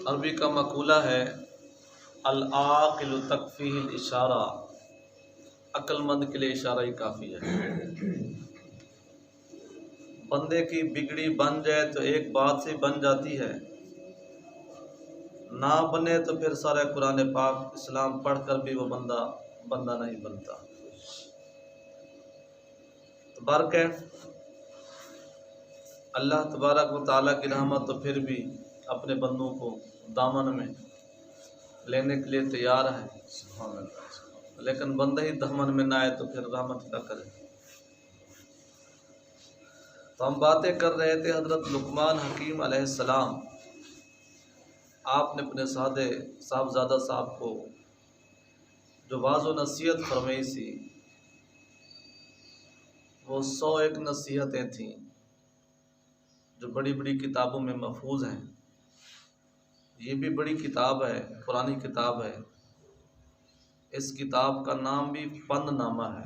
عربی کا مقولہ ہے العاقل تکفیہ الاشارہ، عقل مند کے لیے اشارہ ہی کافی ہے۔ بندے کی بگڑی بن جائے تو ایک بات سے بن جاتی ہے، نہ بنے تو پھر سارے قرآن پاک اسلام پڑھ کر بھی وہ بندہ نہیں بنتا۔ تو برکیف اللہ تبارک و تعالیٰ کی رحمت تو پھر بھی اپنے بندوں کو دامن میں لینے کے لیے تیار ہے، لیکن بندہ ہی دامن میں نہ آئے تو پھر رحمت کیا کرے۔ تو ہم باتیں کر رہے تھے حضرت لقمان حکیم علیہ السلام، آپ نے اپنے صاحبزادہ صاحب کو جو واعظ و نصیحت فرمائی سی، وہ 101 نصیحتیں تھیں جو بڑی بڑی کتابوں میں محفوظ ہیں۔ یہ بھی بڑی کتاب ہے، پرانی کتاب ہے۔ اس کتاب کا نام بھی پند نامہ ہے،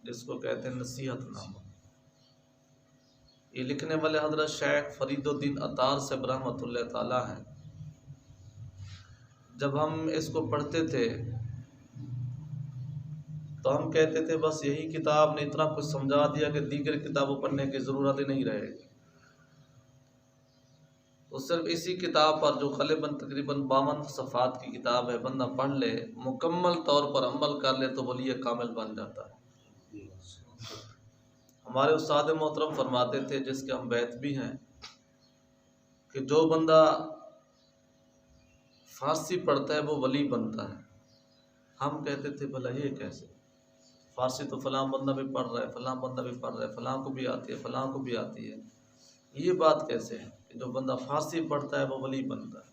جس کو کہتے ہیں نصیحت نامہ۔ یہ لکھنے والے حضرت شیخ فرید الدین اتار صاحب رحمۃ اللہ تعالی ہیں۔ جب ہم اس کو پڑھتے تھے تو ہم کہتے تھے بس یہی کتاب نے اتنا کچھ سمجھا دیا کہ دیگر کتابوں پڑھنے کی ضرورت ہی نہیں رہے گی۔ تو صرف اسی کتاب پر جو غالباً تقریباً 52 صفحات کی کتاب ہے، بندہ پڑھ لے، مکمل طور پر عمل کر لے تو ولی کامل بن جاتا ہے۔ ہمارے استاد محترم فرماتے تھے، جس کے ہم بیت بھی ہیں، کہ جو بندہ فارسی پڑھتا ہے وہ ولی بنتا ہے۔ ہم کہتے تھے بھلا یہ کیسے؟ فارسی تو فلاں بندہ بھی پڑھ رہا ہے، فلاں بندہ بھی پڑھ رہا ہے، فلاں کو بھی آتی ہے، فلاں کو بھی آتی ہے، یہ بات کیسے ہے کہ جو بندہ فارسی پڑھتا ہے وہ ولی بنتا ہے؟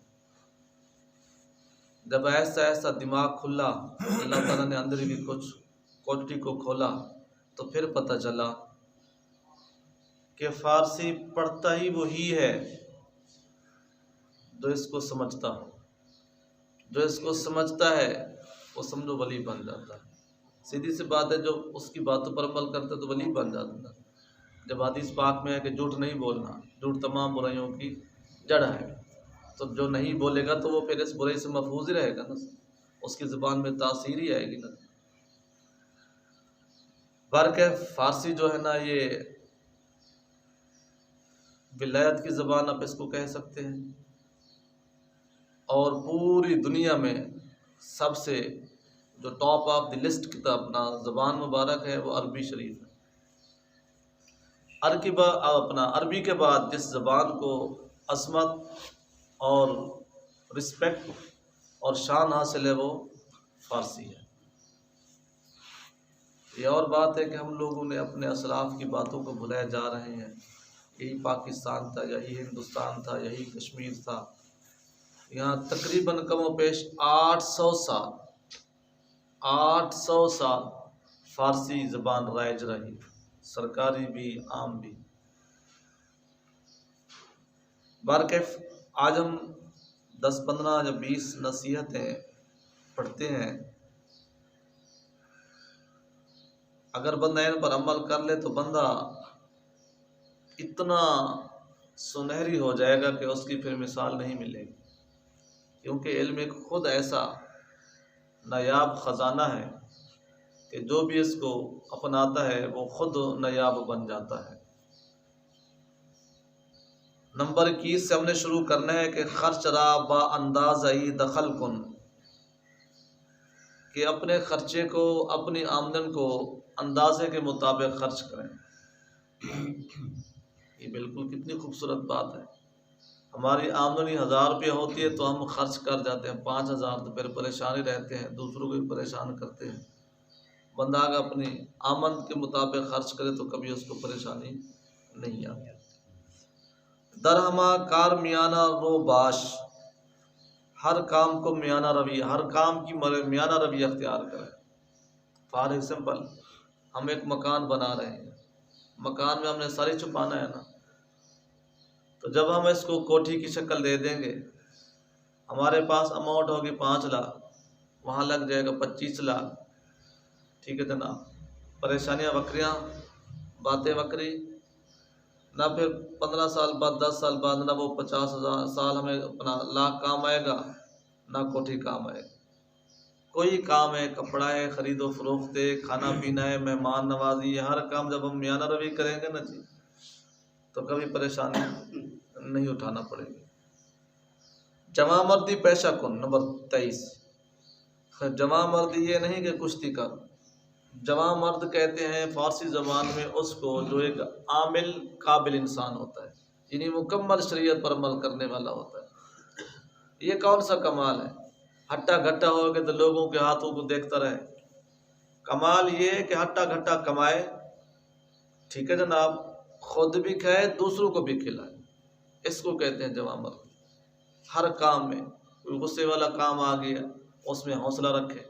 جب ایسا ایسا دماغ کھلا، اللہ تعالیٰ نے اندر بھی کچھ کوٹی کو کھولا، تو پھر پتہ چلا کہ فارسی پڑھتا ہی وہی ہے جو اس کو سمجھتا ہو۔ جو اس کو سمجھتا ہے وہ سمجھو ولی بن جاتا ہے۔ سیدھی سی بات ہے، جو اس کی باتوں پر عمل کرتا ہے تو ولی بن جاتا ہے۔ جب حدیث پاک میں ہے کہ جھوٹ نہیں بولنا، جھوٹ تمام برائیوں کی جڑ ہے، تو جو نہیں بولے گا تو وہ پھر اس برائی سے محفوظ ہی رہے گا نا، اس کی زبان میں تاثیر ہی آئے گی نا۔ بلکہ فارسی جو ہے نا، یہ ولایت کی زبان آپ اس کو کہہ سکتے ہیں، اور پوری دنیا میں سب سے جو ٹاپ آف دی لسٹ کتاب اپنا زبان مبارک ہے وہ عربی شریف ہے۔ عربی کے بعد جس زبان کو عظمت اور رسپیکٹ اور شان حاصل ہے وہ فارسی ہے۔ یہ اور بات ہے کہ ہم لوگوں نے اپنے اسلاف کی باتوں کو بھلائے جا رہے ہیں۔ یہی پاکستان تھا، یہی ہندوستان تھا، یہی کشمیر تھا۔ یہاں تقریباً کم و بیش 800 سال فارسی زبان رائج رہی، سرکاری بھی عام بھی۔ بارکیف آج ہم 10 15 یا 20 نصیحتیں پڑھتے ہیں، اگر بندہ ان پر عمل کر لے تو بندہ اتنا سنہری ہو جائے گا کہ اس کی پھر مثال نہیں ملے گی، کیونکہ علم ایک خود ایسا نایاب خزانہ ہے کہ جو بھی اس کو اپناتا ہے وہ خود نایاب بن جاتا ہے۔ نمبر 21 سے ہم نے شروع کرنا ہے کہ خرچ را با اندازہی دخل کن، کہ اپنے خرچے کو، اپنی آمدن کو اندازے کے مطابق خرچ کریں۔ یہ بالکل کتنی خوبصورت بات ہے۔ ہماری آمدنی 1000 روپیہ ہوتی ہے تو ہم خرچ کر جاتے ہیں 5000، تو پھر پریشانی رہتے ہیں، دوسروں کو بھی پریشان کرتے ہیں۔ بندہ اگر اپنی آمد کے مطابق خرچ کرے تو کبھی اس کو پریشانی نہیں آتی۔ درہما کار میانہ رو باش، ہر کام کو میانہ روی، ہر کام کی میانہ روی اختیار کریں۔ فار ایگزامپل ہم ایک مکان بنا رہے ہیں، مکان میں ہم نے ساری چھپانا ہے نا، تو جب ہم اس کو کوٹھی کی شکل دے دیں گے، ہمارے پاس اماؤنٹ ہوگی 5 لاکھ، وہاں لگ جائے گا 25 لاکھ، ٹھیک ہے جناب؟ پریشانیاں وکریاں، باتیں وکری، نہ پھر 15 سال بعد 10 سال بعد نہ وہ 50,000 سال ہمیں اپنا لاکھ کام آئے گا نہ کوٹھی کام آئے گا۔ کوئی کام ہے، کپڑا ہے، خرید و فروخت ہے، کھانا پینا ہے، مہمان نوازی ہے، ہر کام جب ہم میانہ روی کریں گے نا جی تو کبھی پریشانی نہیں اٹھانا پڑے گی۔ جمع مردی پیشہ کن نمبر 23۔ جمع مردی یہ نہیں کہ کشتی کر، جمع مرد کہتے ہیں فارسی زبان میں اس کو جو ایک عامل قابل انسان ہوتا ہے، یعنی مکمل شریعت پر عمل کرنے والا ہوتا ہے۔ یہ کون سا کمال ہے؟ ہٹا گھٹا ہو کے تو لوگوں کے ہاتھوں کو دیکھتا رہے۔ کمال یہ ہے کہ ہٹا گھٹا کمائے، ٹھیک ہے جناب، خود بھی کھائے دوسروں کو بھی کھلائے، اس کو کہتے ہیں جمع مرد۔ ہر کام میں کوئی غصے والا کام آ گیا اس میں حوصلہ رکھے۔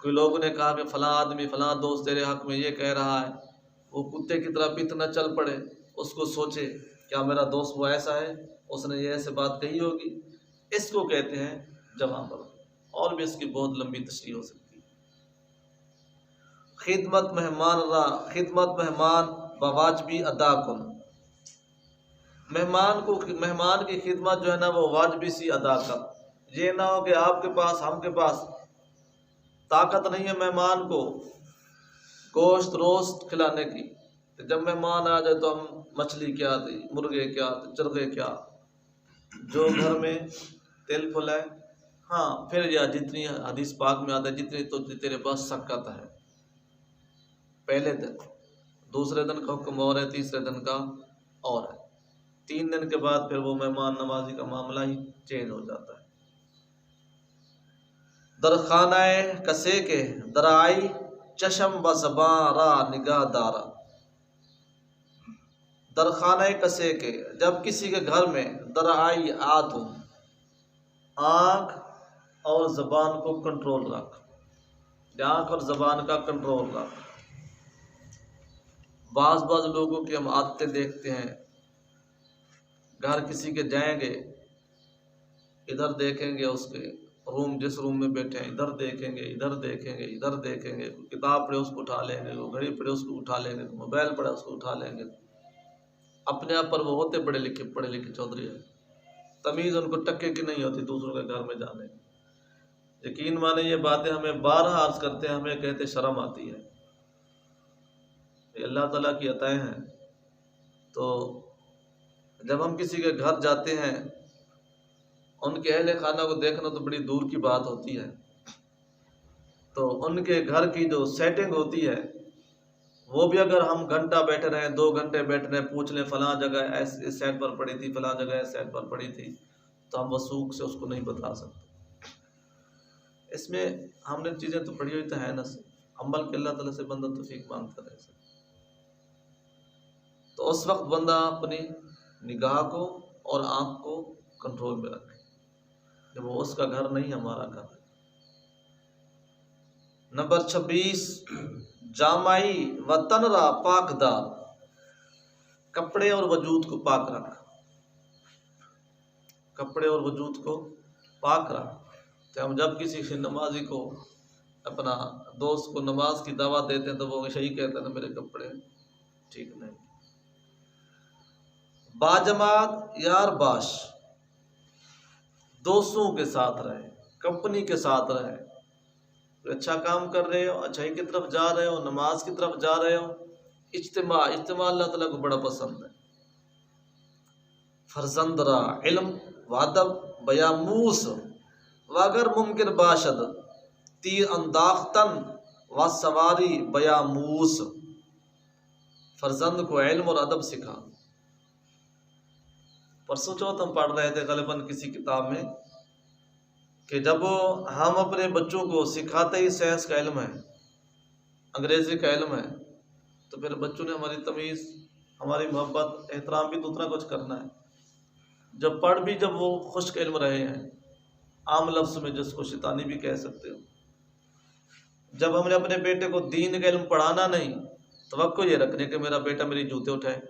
کوئی لوگوں نے کہا کہ فلاں آدمی فلاں دوست تیرے حق میں یہ کہہ رہا ہے، وہ کتے کی طرح پیٹ نہ چل پڑے، اس کو سوچے کیا میرا دوست وہ ایسا ہے، اس نے یہ ایسے بات کہی ہوگی، اس کو کہتے ہیں جمع مرد۔ اور بھی اس کی بہت لمبی تشریح ہو سکتی ہے۔ خدمت مہمان بواجبی ادا کن، مہمان کی خدمت جو ہے نا وہ واجبی سی ادا کر۔ یہ نہ ہو کہ آپ کے پاس ہم کے پاس طاقت نہیں ہے مہمان کو گوشت روست کھلانے کی، جب مہمان آ جائے تو ہم مچھلی کیا دی، مرغے کیا، چرغے کیا، جو گھر میں تیل پھل ہے، ہاں پھر یا جتنی حدیث پاک میں آتا ہے جتنی تو تیرے پاس سکت ہے، پہلے دن، دوسرے دن کا حکم اور ہے، تیسرے دن کا اور ہے، 3 دن کے بعد پھر وہ مہمان نوازی کا معاملہ ہی چینج ہو جاتا ہے۔ درخانہ کسے کے درائی چشم و زباں را نگاہ دارا، درخانہ کسے کے، جب کسی کے گھر میں درائی آت ہو، آنکھ اور زبان کو کنٹرول رکھ، آنکھ اور زبان کا کنٹرول رکھ۔ بعض لوگوں کی ہم عادتیں دیکھتے ہیں، گھر کسی کے جائیں گے ادھر دیکھیں گے، اس کے روم جس روم میں بیٹھے ہیں ادھر دیکھیں گے، ادھر دیکھیں گے، ادھر دیکھیں گے، کتاب پڑھے اس کو اٹھا لیں گے، وہ گھڑی پڑھے اس کو اٹھا لیں گے، موبائل پڑھے اس کو اٹھا لیں گے۔ اپنے آپ پر وہ ہوتے پڑھے لکھے چودھری ہیں، تمیز ان کو ٹکے کی نہیں ہوتی دوسروں کے گھر میں جانے کی۔ یقین مانے یہ باتیں ہمیں بارہا عرض کرتے ہیں، ہمیں کہتے شرم آتی ہے۔ یہ اللہ تعالیٰ کی عطائیں ہیں، تو جب ہم کسی کے گھر جاتے ہیں ان کے اہل خانہ کو دیکھنا تو بڑی دور کی بات ہوتی ہے، تو ان کے گھر کی جو سیٹنگ ہوتی ہے وہ بھی اگر ہم گھنٹہ بیٹھے رہیں، 2 گھنٹے بیٹھ رہے پوچھ لیں فلاں جگہ اس سائڈ پر پڑی تھی، فلاں جگہ اس سائڈ پر پڑی تھی، تو ہم وثوق سے اس کو نہیں بتا سکتے۔ اس میں ہم نے چیزیں تو پڑھی ہوئی تو ہے نا، عمل کے اللہ تعالیٰ سے بندہ توفیق مانگتا رہے سکتا، تو اس وقت بندہ اپنی نگاہ کو اور آنکھ کو کنٹرول میں رکھے، جب وہ اس کا گھر نہیں ہمارا گھر ہے۔ نمبر 26، جامعی وطن را پاک دار، کپڑے اور وجود کو پاک رکھ، کپڑے اور وجود کو پاک رکھ۔ کہ ہم جب کسی نمازی کو اپنا دوست کو نماز کی دعوت دیتے ہیں تو وہ یہی کہتا ہے نا میرے کپڑے ٹھیک نہیں۔ باجماعت یار باش، دوستوں کے ساتھ رہے، کمپنی کے ساتھ رہے، اچھا کام کر رہے ہو، اچھائی کی طرف جا رہے ہو، نماز کی طرف جا رہے ہو، اجتماع اللہ تعالیٰ کو بڑا پسند ہے۔ فرزند را علم وادب بیاموس، واگر ممکن باشد تیر انداختن و سواری بیاموس، فرزند کو علم اور ادب سکھا۔ پرسوں چوتھ ہم پڑھ رہے تھے غالباً کسی کتاب میں کہ جب ہم اپنے بچوں کو سکھاتے ہی سائنس کا علم ہے، انگریزی کا علم ہے، تو پھر بچوں نے ہماری تمیز، ہماری محبت، احترام بھی تو اتنا کچھ کرنا ہے۔ جب پڑھ بھی جب وہ خشک علم رہے ہیں، عام لفظ میں جس کو شیطانی بھی کہہ سکتے ہو، جب ہم نے اپنے بیٹے کو دین کا علم پڑھانا نہیں، توقع یہ رکھنے کہ میرا بیٹا میری جوتے اٹھائے،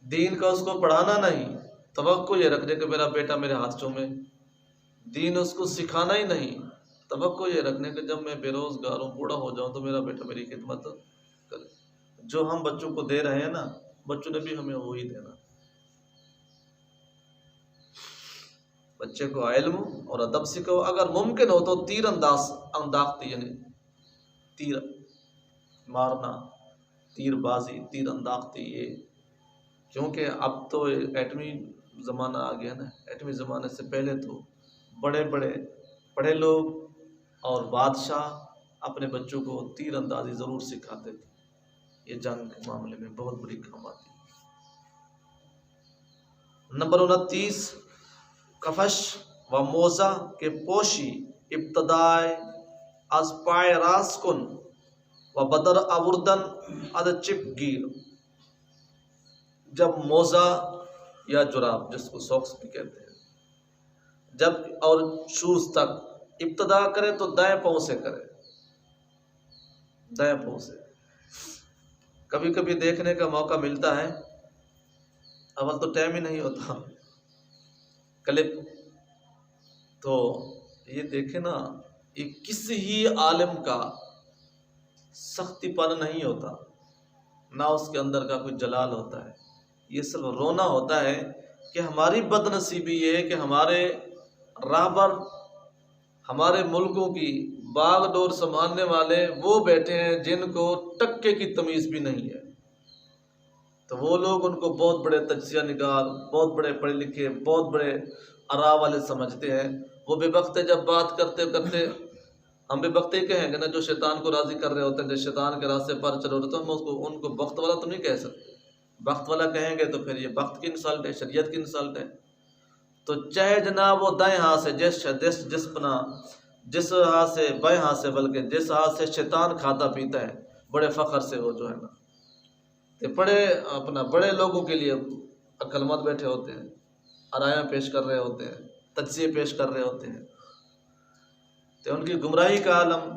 دین کا اس کو پڑھانا نہیں، توقع یہ رکھنے کہ میرا بیٹا میرے ہاتھ چومے، دین اس کو سکھانا ہی نہیں، توقع یہ رکھنے کہ جب میں بے روزگار ہوں، بوڑھا ہو جاؤں تو میرا بیٹا میری خدمت کرے۔ جو ہم بچوں کو دے رہے ہیں نا، بچوں نے بھی ہمیں وہی دینا. بچے کو علم اور ادب سکھاؤ، اگر ممکن ہو تو تیر انداختی یعنی تیر مارنا، تیر بازی، تیر انداختی. یہ کیونکہ اب تو ایٹمی زمانہ آ گیا نا. ایٹمی زمانے سے پہلے تو بڑے بڑے پڑھے لوگ اور بادشاہ اپنے بچوں کو تیر اندازی ضرور سکھاتے تھے. یہ جنگ کے معاملے میں بہت بڑی کام آتی ہے. نمبر 29، کفش و موزہ کے پوشی ابتدائے از پائے راس کن و بدر آوردن از چپ گیر. جب موزہ یا جراب جس کو ساکس بھی کہتے ہیں، جب اور شوز تک ابتدا کرے تو دائیں پاؤں سے کرے. دائیں پاؤں سے کبھی کبھی دیکھنے کا موقع ملتا ہے، اول تو ٹائم ہی نہیں ہوتا کلپ. تو یہ دیکھیں نا، یہ کسی ہی عالم کا سختی پن نہیں ہوتا، نہ اس کے اندر کا کوئی جلال ہوتا ہے. یہ صرف رونا ہوتا ہے کہ ہماری بد نصیبی یہ ہے کہ ہمارے راہبر، ہمارے ملکوں کی باغ ڈور سنبھالنے والے وہ بیٹھے ہیں جن کو ٹکے کی تمیز بھی نہیں ہے. تو وہ لوگ ان کو بہت بڑے تجزیہ نگار، بہت بڑے پڑھے لکھے، بہت بڑے آرا والے سمجھتے ہیں. وہ بے وقت جب بات کرتے کرتے، ہم بے وقت ہی کہیں گے نا، جو شیطان کو راضی کر رہے ہوتے ہیں، جو شیطان کے راستے پر چل رہے ہوتے ہیں، ہم ان کو وقت والا تو نہیں کہہ سکتے. وقت والا کہیں گے تو پھر یہ وقت کی انسلٹ ہے، شریعت کی انسلٹ ہے. تو چاہے جناب وہ دائیں ہاتھ سے جس ہاتھ سے بائیں ہاتھ سے، بلکہ جس ہاتھ سے شیطان کھاتا پیتا ہے، بڑے فخر سے وہ جو ہے نا بڑے لوگوں کے لیے عقل مند بیٹھے ہوتے ہیں، آرائیاں پیش کر رہے ہوتے ہیں، تجزیے پیش کر رہے ہوتے ہیں. تو ان کی گمراہی کا عالم.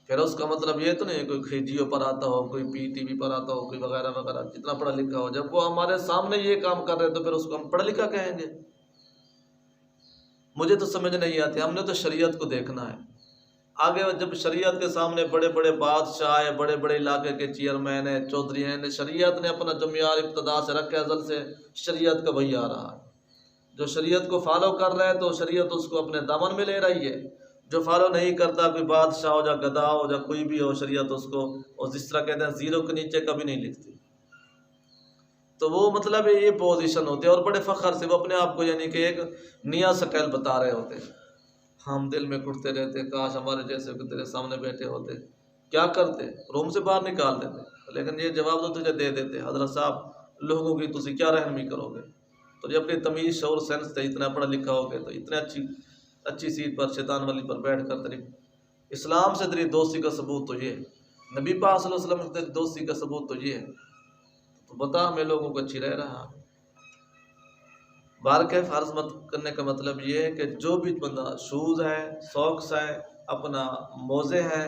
پھر اس کا مطلب یہ تو نہیں کوئی جیو پر آتا ہو، کوئی پی ٹی وی پر آتا ہو، کوئی وغیرہ وغیرہ، جتنا پڑھا لکھا ہو، جب وہ ہمارے سامنے یہ کام کر رہے تو پھر اس کو ہم پڑھا لکھا کہیں گے. مجھے تو سمجھ نہیں آتی. ہم نے تو شریعت کو دیکھنا ہے. آگے جب شریعت کے سامنے بڑے بڑے بادشاہ ہیں، بڑے بڑے علاقے کے چیئرمین ہیں، چودھری ہیں، شریعت نے اپنا جو معیار ابتدا سے رکھا ازل سے شریعت کا وہی آ رہا ہے. جو شریعت کو فالو کر رہا ہے تو شریعت اس کو اپنے دامن میں لے رہی ہے. جو فالو نہیں کرتا، کوئی بادشاہ ہو، جا گدھا ہو، جا کوئی بھی ہو، شریعت اس کو، اور جس طرح کہتے ہیں زیرو کے نیچے کبھی نہیں لکھتی. تو وہ مطلب یہ پوزیشن ہوتی ہے، اور بڑے فخر سے وہ اپنے آپ کو یعنی کہ ایک نیا سٹائل بتا رہے ہوتے ہیں. ہم دل میں گھٹتے رہتے، کاش ہمارے جیسے تیرے سامنے بیٹھے ہوتے. کیا کرتے؟ روم سے باہر نکال دیتے. لیکن یہ جواب تو تجھے دے دیتے، حضرت صاحب لوگوں کی تسی کیا رہنمی کرو گے؟ تو جب اپنی تمیز، شعور، سینس سے اتنا پڑھا لکھا ہو گے تو اتنے اچھی سیٹ پر، شیطان والی پر بیٹھ کر تیری اسلام سے تیری دوستی کا ثبوت تو یہ ہے، نبی پاک صلی اللہ علیہ وسلم سے تیری دوستی کا ثبوت تو یہ ہے. تو بتا ہمیں لوگوں کو اچھی رہ رہا. بار کے فرض مت کرنے کا مطلب یہ ہے کہ جو بھی بندہ شوز ہے، ساکس ہے، اپنا موزے ہیں،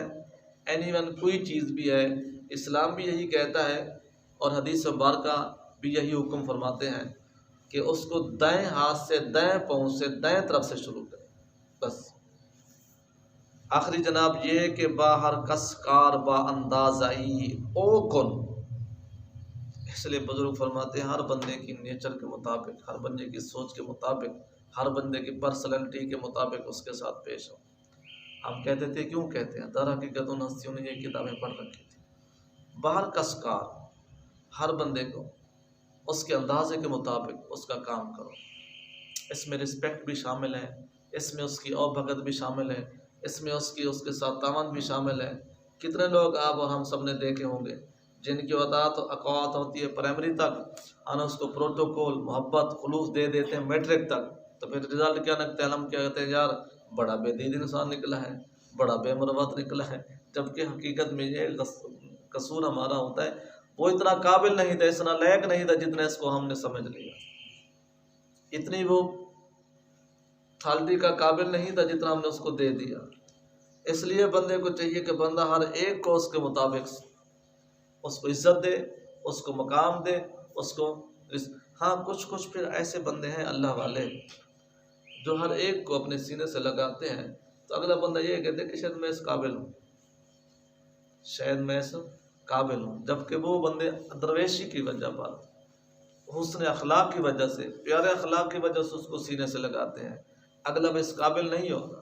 اینی ون کوئی چیز بھی ہے، اسلام بھی یہی کہتا ہے اور حدیث مبارکہ بھی یہی حکم فرماتے ہیں کہ اس کو دائیں ہاتھ سے، دائیں پاؤں سے، دائیں طرف سے شروع کرے. بس آخری جناب یہ کہ باہر کس کار با اندازائی او کن. اس لیے بزرگ فرماتے ہیں ہر بندے کی نیچر کے مطابق، ہر بندے کی سوچ کے مطابق، ہر بندے کی پرسنالٹی کے مطابق اس کے ساتھ پیش ہو. ہم کہتے تھے، کیوں کہتے ہیں؟ در حقیقت ان ہستیوں نے یہ کتابیں پڑھ رکھی تھی. باہر کس کار، ہر بندے کو اس کے اندازے کے مطابق اس کا کام کرو. اس میں رسپیکٹ بھی شامل ہے، اس میں اس کی او بھگت بھی شامل ہے، اس میں اس کے ساتھ تعاون بھی شامل ہے. کتنے لوگ آپ اور ہم سب نے دیکھے ہوں گے جن کی اطاعت و اقوات ہوتی ہے پرائمری تک، اس کو پروٹوکول، محبت، خلوص دے دیتے ہیں میٹرک تک. تو پھر رزلٹ کیا نکلتا ہے؟ ہم کیا کہتے ہیں، یار بڑا بے دید انسان نکلا ہے، بڑا بے مروت نکلا ہے. جبکہ حقیقت میں یہ قصور ہمارا ہوتا ہے، وہ اتنا قابل نہیں تھا، اتنا لائق نہیں تھا جتنا اس کو ہم نے سمجھ لیا. اتنی وہ تھالٹی کا قابل نہیں تھا جتنا ہم نے اس کو دے دیا. اس لیے بندے کو چاہیے کہ بندہ ہر ایک کو اس کے مطابق اس کو عزت دے، اس کو مقام دے، اس کو. ہاں کچھ پھر ایسے بندے ہیں اللہ والے جو ہر ایک کو اپنے سینے سے لگاتے ہیں. تو اگلا بندہ یہ کہتے ہیں کہ شاید میں اس قابل ہوں، شاید میں اس قابل ہوں، جبکہ وہ بندے درویشی کی وجہ پر، حسن اخلاق کی وجہ سے، پیارے اخلاق کی وجہ سے اس کو سینے سے لگاتے ہیں، اگلا وہ اس قابل نہیں ہوگا۔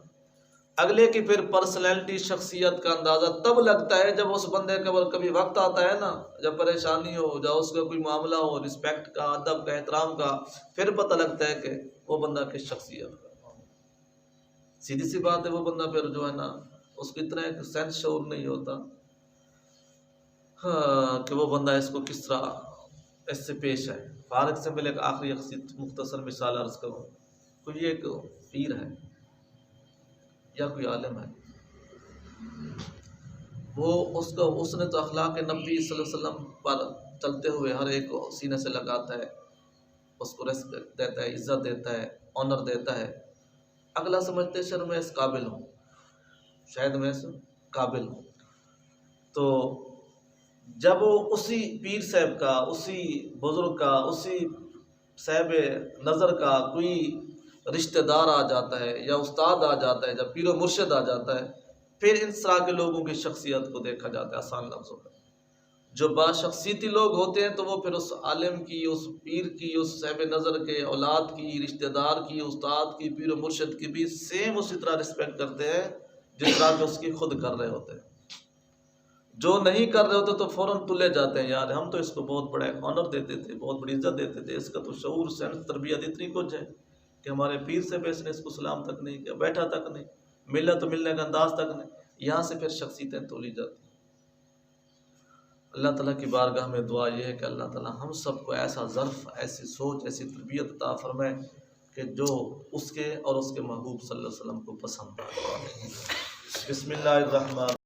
اگلے کی پھر پرسنالٹی، شخصیت کا اندازہ تب لگتا ہے جب اس بندے کا کبھی وقت آتا ہے نا، جب پریشانی ہو، جب اس کا کوئی معاملہ ہو، رسپیکٹ کا، ادب کا، احترام کا، پھر پتہ لگتا ہے کہ وہ بندہ کس شخصیت کا۔ سیدھی سی بات ہے، وہ بندہ پھر جو ہے نا، اس کو اتنا ایک سینس شعور نہیں ہوتا کہ وہ بندہ اس کو کس طرح اس سے پیش ہے۔ فارغ سے پہلے ایک آخری مختصر مثال عرض کروں، کوئی ایک پیر ہے یا کوئی عالم ہے، وہ اس نے تو اخلاق نبی صلی اللہ علیہ وسلم پر چلتے ہوئے ہر ایک کو سینے سے لگاتا ہے، اس کو ریسپیکٹ دیتا ہے، عزت دیتا ہے، آنر دیتا ہے۔ اگلا سمجھتے شاید میں اس قابل ہوں، شاید میں اس قابل ہوں، تو جب وہ اسی پیر صاحب کا، اسی بزرگ کا، اسی صاحب نظر کا کوئی رشتہ دار آ جاتا ہے یا استاد آ جاتا ہے، جب پیر و مرشد آ جاتا ہے، پھر اس طرح کے لوگوں کی شخصیت کو دیکھا جاتا ہے آسان لفظوں میں۔ جو باشخصیتی لوگ ہوتے ہیں تو وہ پھر اس عالم کی، اس پیر کی، اس صاحب نظر کے اولاد کی، رشتہ دار کی، استاد کی، پیر و مرشد کی بھی سیم اسی طرح رسپیکٹ کرتے ہیں جس طرح کہ اس کی خود کر رہے ہوتے ہیں۔ جو نہیں کر رہے ہوتے تو فوراً تلے جاتے ہیں، یار ہم تو اس کو بہت بڑا آنر دیتے تھے، بہت بڑی عزت دیتے تھے، اس کا تو شعور، سینس، تربیت اتنی کچھ ہے کہ ہمارے پیر سے بیس نے اس کو سلام تک نہیں کیا، بیٹھا تک نہیں، ملنا تو ملنے کا انداز تک نہیں۔ یہاں سے پھر شخصیتیں تولی جاتی ہیں۔ اللہ تعالیٰ کی بارگاہ میں دعا یہ ہے کہ اللہ تعالیٰ ہم سب کو ایسا ظرف، ایسی سوچ، ایسی تربیت عطا فرمائے کہ جو اس کے اور اس کے محبوب صلی اللہ علیہ وسلم کو پسند آئے۔ بسم اللہ الرحمن